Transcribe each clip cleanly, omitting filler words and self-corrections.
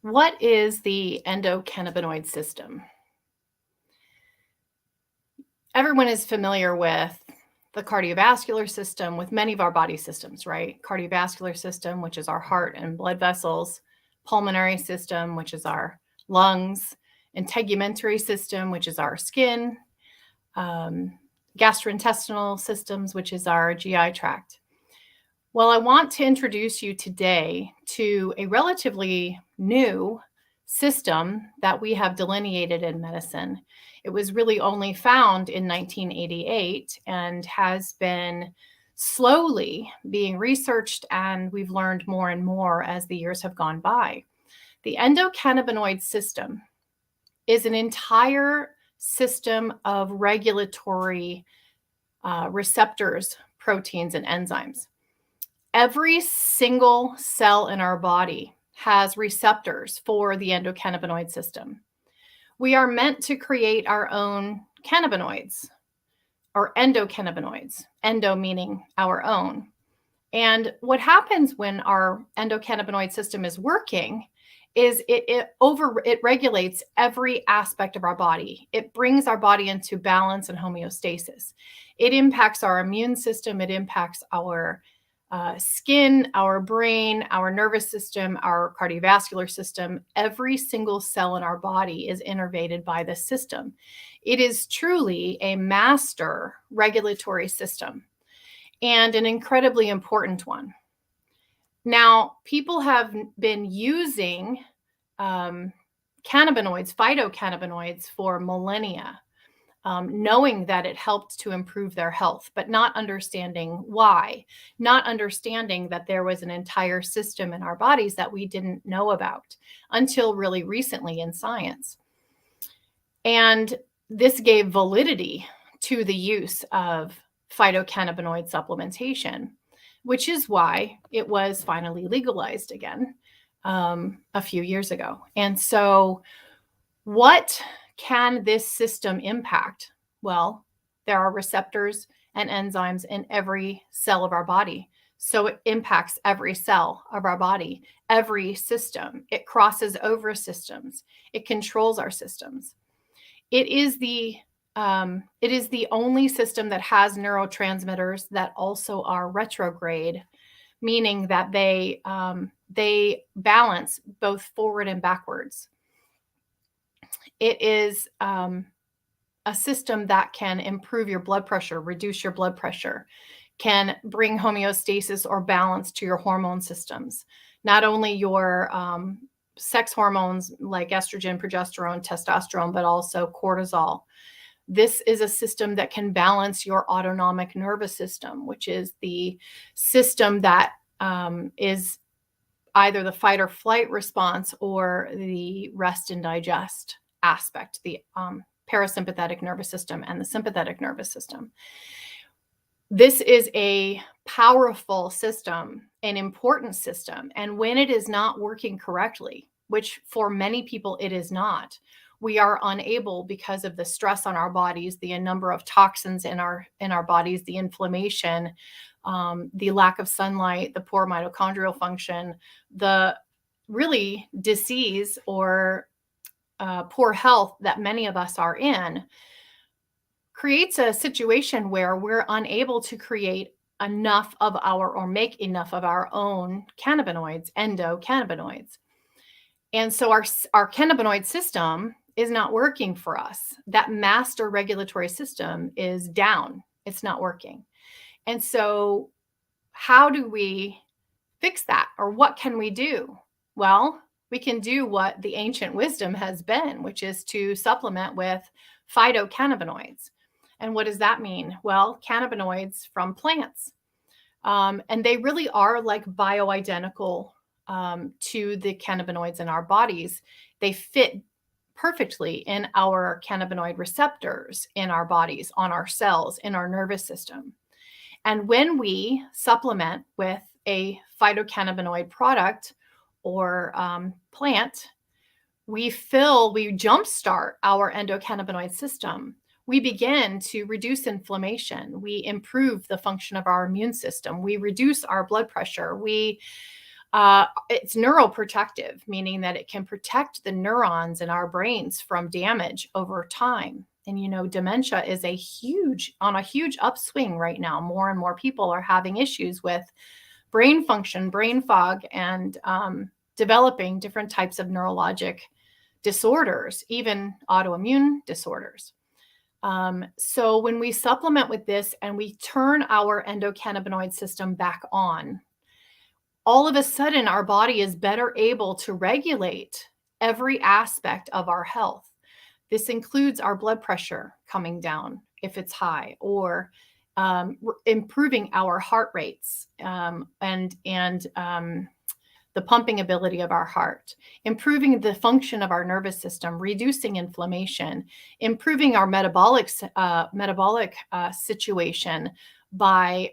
What is the endocannabinoid system? Everyone is familiar with the cardiovascular system, with many of our body systems, right? Cardiovascular system, which is our heart and blood vessels, pulmonary system, which is our lungs, integumentary system, which is our skin, gastrointestinal systems, which is our GI tract. Well, I want to introduce you today to a relatively new system that we have delineated in medicine. It was really only found in 1988 and has been slowly being researched, and we've learned more and more as the years have gone by. The endocannabinoid system is an entire system of regulatory receptors, proteins, and enzymes. Every single cell in our body has receptors for the endocannabinoid system. We are meant to create our own cannabinoids or endocannabinoids, endo meaning our own. And what happens when our endocannabinoid system is working is it regulates every aspect of our body. It brings our body into balance and homeostasis. It impacts our immune system. It impacts our skin, our brain, our nervous system, our cardiovascular system. Every single cell in our body is innervated by this system. It is truly a master regulatory system and an incredibly important one. Now, people have been using cannabinoids, phytocannabinoids, for millennia. Knowing that it helped to improve their health, but not understanding why, not understanding that there was an entire system in our bodies that we didn't know about until really recently in science. And this gave validity to the use of phytocannabinoid supplementation, which is why it was finally legalized again a few years ago. And so what can this system impact? Well, there are receptors and enzymes in every cell of our body. So it impacts every cell of our body, every system. It crosses over systems. It controls our systems. It is the only system that has neurotransmitters that also are retrograde, meaning that they balance both forward and backwards. It is a system that can improve your blood pressure, reduce your blood pressure, can bring homeostasis or balance to your hormone systems. Not only your sex hormones like estrogen, progesterone, testosterone, but also cortisol. This is a system that can balance your autonomic nervous system, which is the system that is either the fight or flight response or the rest and digest aspect, the parasympathetic nervous system and the sympathetic nervous system. This is a powerful system, an important system. And when it is not working correctly, which for many people it is not, we are unable, because of the stress on our bodies, the number of toxins in our bodies, the inflammation, the lack of sunlight, the poor mitochondrial function, the really disease or poor health that many of us are in, creates a situation where we're unable to create enough of or make enough of our own cannabinoids, endocannabinoids. And so our cannabinoid system is not working for us. That master regulatory system is down. It's not working. And so how do we fix that? Or what can we do? Well, we can do what the ancient wisdom has been, which is to supplement with phytocannabinoids. And what does that mean? Well, cannabinoids from plants. And they really are like bioidentical to the cannabinoids in our bodies. They fit perfectly in our cannabinoid receptors in our bodies, on our cells, in our nervous system. And when we supplement with a phytocannabinoid product or plant, we jumpstart our endocannabinoid system. We begin to reduce inflammation. We improve the function of our immune system. We reduce our blood pressure. We It's neuroprotective, meaning that it can protect the neurons in our brains from damage over time. And dementia is on a huge upswing right now. More and more people are having issues with brain function, brain fog, and developing different types of neurologic disorders, even autoimmune disorders. So when we supplement with this and we turn our endocannabinoid system back on, all of a sudden our body is better able to regulate every aspect of our health. This includes our blood pressure coming down if it's high, or improving our heart rates, and the pumping ability of our heart, improving the function of our nervous system, reducing inflammation, improving our metabolic situation by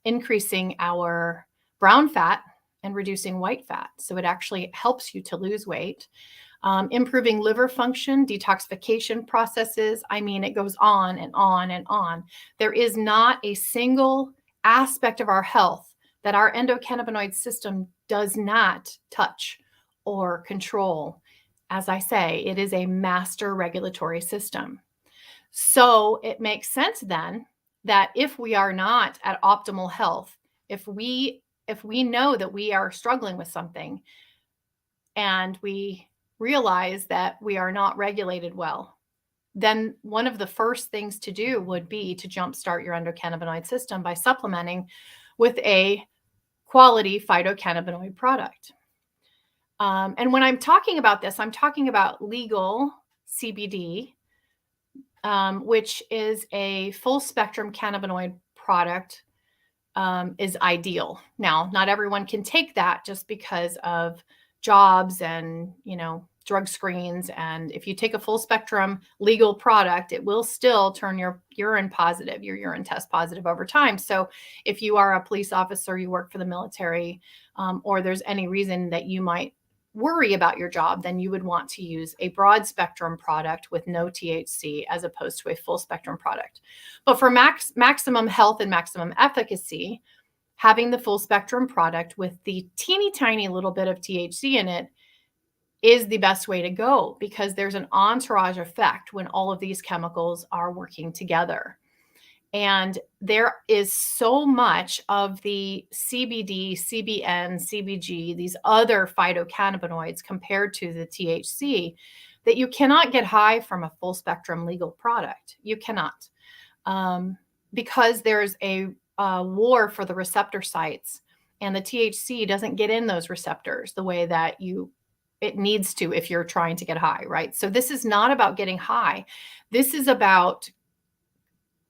increasing our brown fat and reducing white fat. So it actually helps you to lose weight. Improving liver function, detoxification processes. I mean, it goes on and on and on. There is not a single aspect of our health that our endocannabinoid system does not touch or control. As I say, it is a master regulatory system. So it makes sense then that if we are not at optimal health, if we know that we are struggling with something and we realize that we are not regulated well, then one of the first things to do would be to jumpstart your endocannabinoid system by supplementing with a quality phytocannabinoid product. And when I'm talking about this, I'm talking about legal CBD, which is a full spectrum cannabinoid product, is ideal. Now, not everyone can take that just because of jobs and, drug screens. And if you take a full spectrum legal product, it will still turn your urine positive, your urine test positive over time. So if you are a police officer, you work for the military, or there's any reason that you might worry about your job, then you would want to use a broad spectrum product with no THC as opposed to a full spectrum product. But for maximum health and maximum efficacy, having the full spectrum product with the teeny tiny little bit of THC in it is the best way to go, because there's an entourage effect when all of these chemicals are working together. And there is so much of the CBD, CBN, CBG, these other phytocannabinoids compared to the THC that you cannot get high from a full spectrum legal product. You cannot, because there's a war for the receptor sites, and the THC doesn't get in those receptors the way that it needs to if you're trying to get high, right? So this is not about getting high. This is about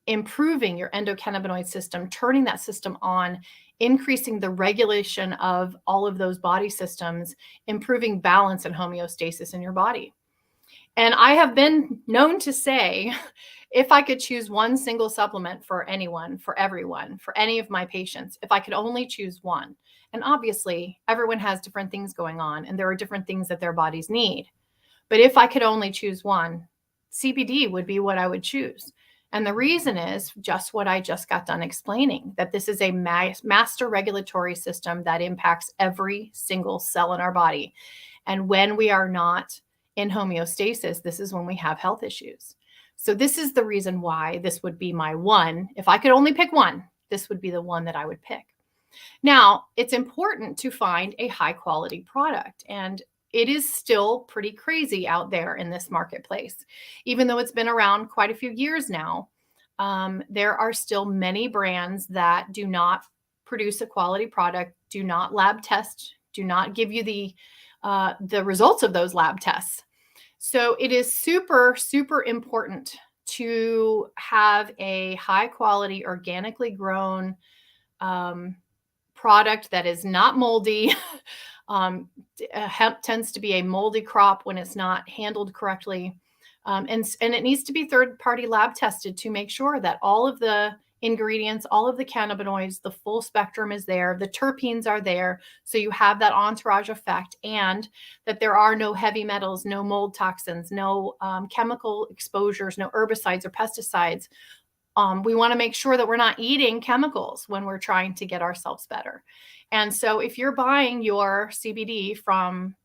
improving your endocannabinoid system, turning that system on, increasing the regulation of all of those body systems, improving balance and homeostasis in your body. And I have been known to say, if I could choose one single supplement for anyone, for everyone, for any of my patients, if I could only choose one, and obviously everyone has different things going on and there are different things that their bodies need. But if I could only choose one, CBD would be what I would choose. And the reason is just what I just got done explaining, that this is a master regulatory system that impacts every single cell in our body. And when we are not in homeostasis, this is when we have health issues. So this is the reason why this would be my one. If I could only pick one, this would be the one that I would pick. Now, it's important to find a high quality product, and it is still pretty crazy out there in this marketplace. Even though it's been around quite a few years now, there are still many brands that do not produce a quality product, do not lab test, do not give you the results of those lab tests. So it is super, super important to have a high quality, organically grown product that is not moldy. Hemp tends to be a moldy crop when it's not handled correctly. And it needs to be third-party lab tested to make sure that all of the ingredients, all of the cannabinoids, the full spectrum is there, the terpenes are there, so you have that entourage effect, and that there are no heavy metals, no mold toxins, no chemical exposures, no herbicides or pesticides. We want to make sure that we're not eating chemicals when we're trying to get ourselves better. And so if you're buying your CBD from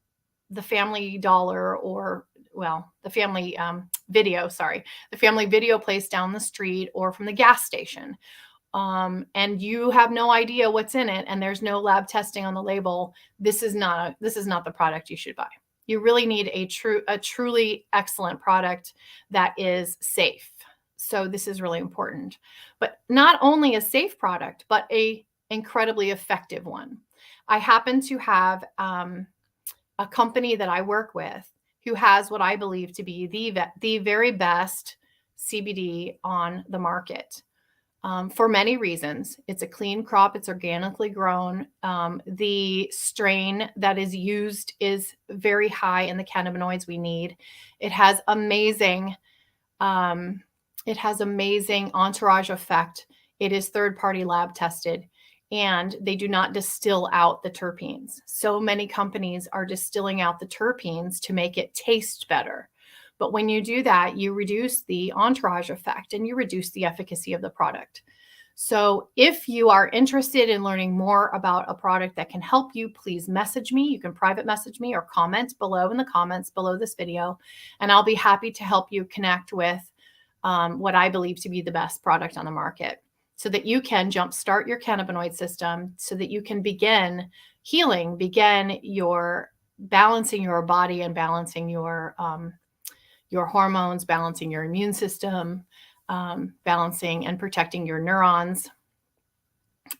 the Family Dollar or, well, the Family the Family Video place down the street, or from the gas station, and you have no idea what's in it, and there's no lab testing on the label, this is not the product you should buy. You really need a truly excellent product that is safe. So this is really important. But not only a safe product, but a incredibly effective one. I happen to have a company that I work with who has what I believe to be the very best CBD on the market. For many reasons. It's a clean crop. It's organically grown. The strain that is used is very high in the cannabinoids we need. It has amazing entourage effect. It is third-party lab tested, and they do not distill out the terpenes. So many companies are distilling out the terpenes to make it taste better. But when you do that, you reduce the entourage effect and you reduce the efficacy of the product. So if you are interested in learning more about a product that can help you, please message me. You can private message me or comment below in the comments below this video, and I'll be happy to help you connect with what I believe to be the best product on the market, so that you can jumpstart your cannabinoid system, so that you can begin healing, begin your balancing your body and balancing your hormones, balancing your immune system, balancing and protecting your neurons,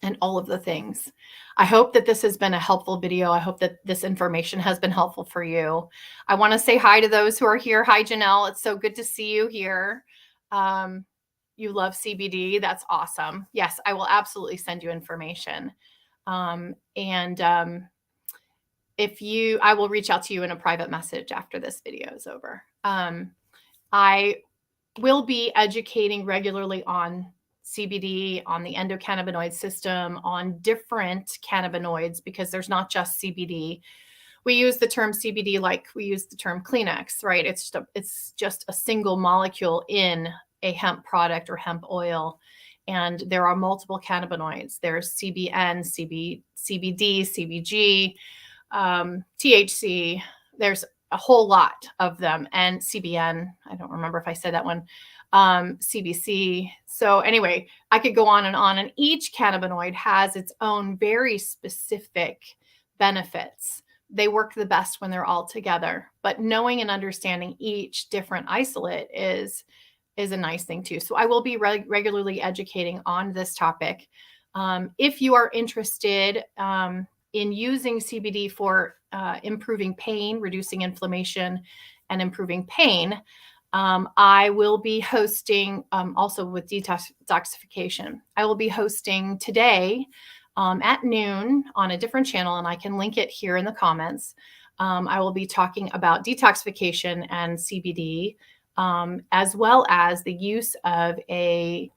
and all of the things. I hope that this has been a helpful video. I hope that this information has been helpful for you. I want to say hi to those who are here. Hi, Janelle. It's so good to see you here. You love CBD. That's awesome. Yes, I will absolutely send you information. I will reach out to you in a private message after this video is over. I will be educating regularly on CBD, on the endocannabinoid system, on different cannabinoids, because there's not just CBD. We use the term CBD like we use the term Kleenex, right? It's just a single molecule in a hemp product or hemp oil. And there are multiple cannabinoids. There's CBN, CBD, CBG, THC. There's a whole lot of them. And CBN, I don't remember if I said that one, CBC. So anyway, I could go on, and each cannabinoid has its own very specific benefits. They work the best when they're all together, but knowing and understanding each different isolate is a nice thing too. So I will be regularly educating on this topic. If you are interested in using CBD for improving pain, reducing inflammation, and improving pain, I will be hosting, also with detoxification, I will be hosting today at noon on a different channel, and I can link it here in the comments. I will be talking about detoxification and CBD, as well as the use of a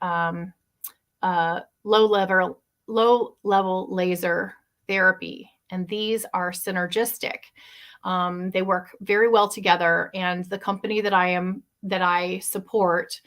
low-level laser therapy. And these are synergistic. They work very well together, and the company that I support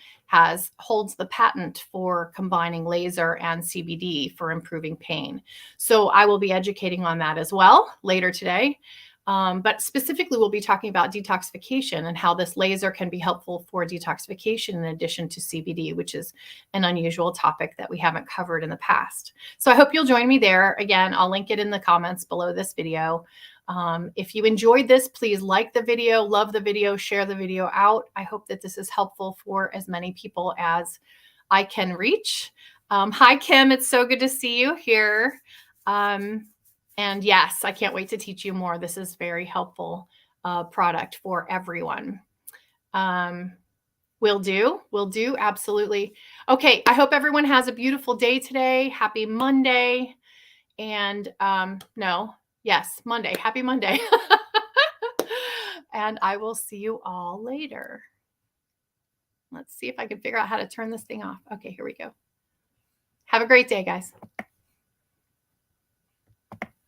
holds the patent for combining laser and CBD for improving pain. So I will be educating on that as well later today. But specifically, we'll be talking about detoxification and how this laser can be helpful for detoxification in addition to CBD, which is an unusual topic that we haven't covered in the past. So I hope you'll join me there. Again, I'll link it in the comments below this video. If you enjoyed this, please like the video, love the video, share the video out. I hope that this is helpful for as many people as I can reach. Hi, Kim. It's so good to see you here. And yes, I can't wait to teach you more. This is very helpful product for everyone. Will do. Absolutely. Okay. I hope everyone has a beautiful day today. Happy Monday. And Monday. Happy Monday. And I will see you all later. Let's see if I can figure out how to turn this thing off. Okay, here we go. Have a great day, guys.